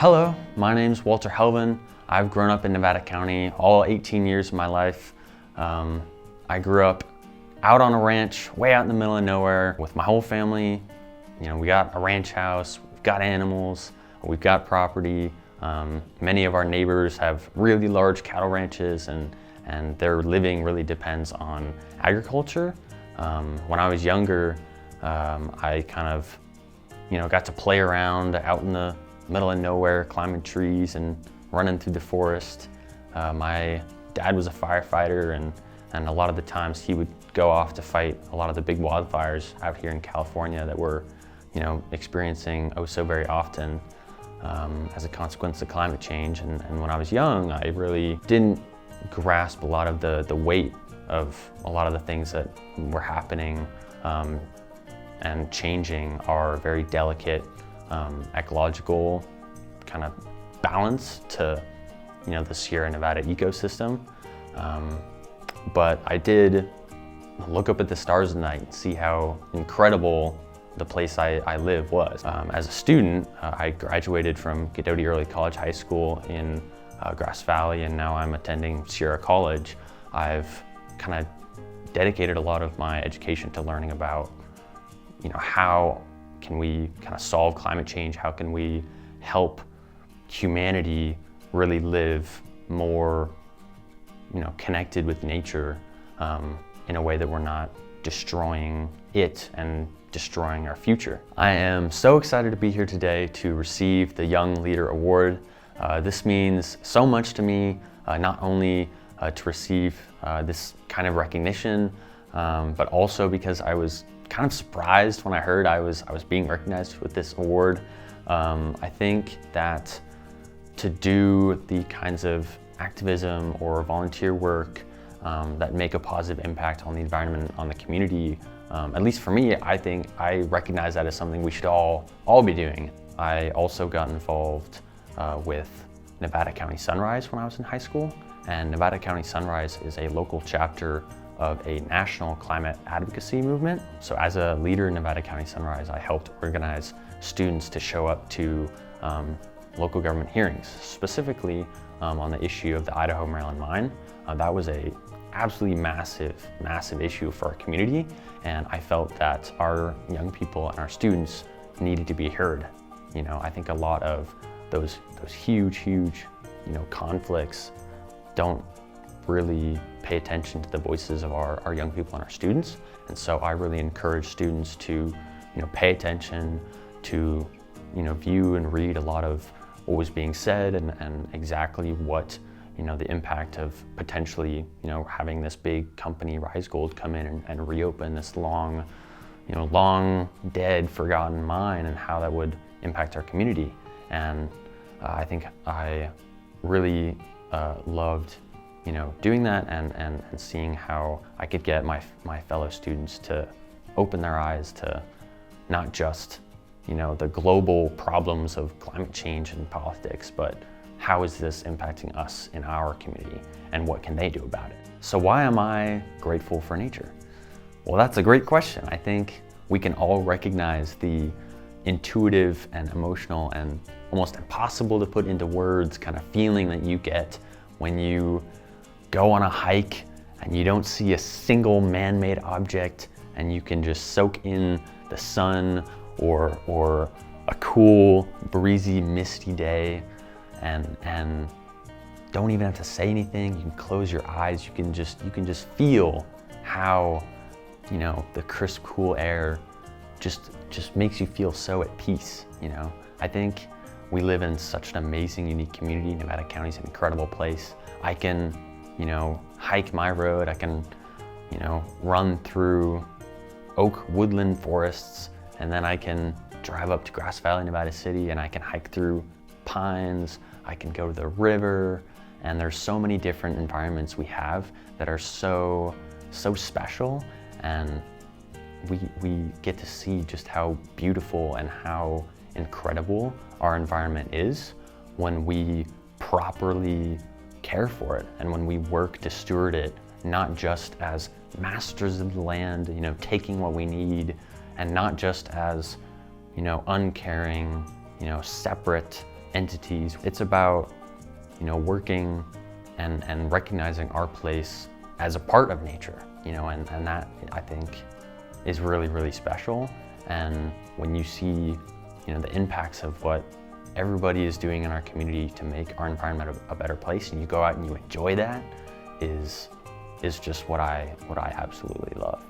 Hello, my name's Walter Helvin. I've grown up in Nevada County all 18 years of my life. I grew up out on a ranch, way out in the middle of nowhere with my whole family. You know, we got a ranch house, we've got animals, we've got property. Many of our neighbors have really large cattle ranches and their living really depends on agriculture. When I was younger, I kind of, got to play around out in the middle of nowhere, climbing trees and running through the forest. My dad was a firefighter and a lot of the times he would go off to fight a lot of the big wildfires out here in California that we're experiencing oh so very often as a consequence of climate change. And when I was young, I really didn't grasp a lot of the weight of a lot of the things that were happening and changing our very delicate ecological kind of balance to the Sierra Nevada ecosystem. But I did look up at the stars at night and see how incredible the place I live was. As a student, I graduated from Ghidotti High School in Grass Valley, and now I'm attending Sierra College. I've kind of dedicated a lot of my education to learning about how can we kind of solve climate change? How can we help humanity really live more connected with nature in a way that we're not destroying it and destroying our future. I am so excited to be here today to receive the Young Leader Award. This means so much to me, not only to receive this kind of recognition, but also because I was kind of surprised when I heard I was being recognized with this award. I think that to do the kinds of activism or volunteer work that make a positive impact on the environment, on the community, at least for me, I think I recognize that as something we should all be doing. I also got involved with Nevada County Sunrise when I was in high school, and Nevada County Sunrise is a local chapter of a national climate advocacy movement. So as a leader in Nevada County Sunrise, I helped organize students to show up to local government hearings, specifically on the issue of the Idaho Maryland mine. That was a absolutely massive issue for our community, and I felt that our young people and our students needed to be heard. I think a lot of those huge conflicts don't really pay attention to the voices of our young people and our students. And so I really encourage students to pay attention, to view and read a lot of what was being said and exactly what the impact of potentially having this big company Rise Gold come in and reopen this long dead forgotten mine and how that would impact our community. And I think I really loved doing that and seeing how I could get my fellow students to open their eyes to not just the global problems of climate change and politics, but how is this impacting us in our community and what can they do about it? So why am I grateful for nature? Well, that's a great question. I think we can all recognize the intuitive and emotional and almost impossible to put into words kind of feeling that you get when you go on a hike and you don't see a single man-made object and you can just soak in the sun or a cool, breezy, misty day and don't even have to say anything. You can close your eyes. You can just feel how the crisp, cool air just makes you feel so at peace. I think we live in such an amazing, unique community. Nevada County is an incredible place. I can hike my road. I can run through oak woodland forests, and then I can drive up to Grass Valley, Nevada City, and I can hike through pines. I can go to the river, and there's so many different environments we have that are so special, and we get to see just how beautiful and how incredible our environment is when we properly care for it and when we work to steward it, not just as masters of the land, taking what we need, and not just as uncaring, separate entities. It's about, working and recognizing our place as a part of nature, and that I think is really, really special. And when you see, the impacts of what everybody is doing in our community to make our environment a better place, and you go out and you enjoy that, is just what I absolutely love.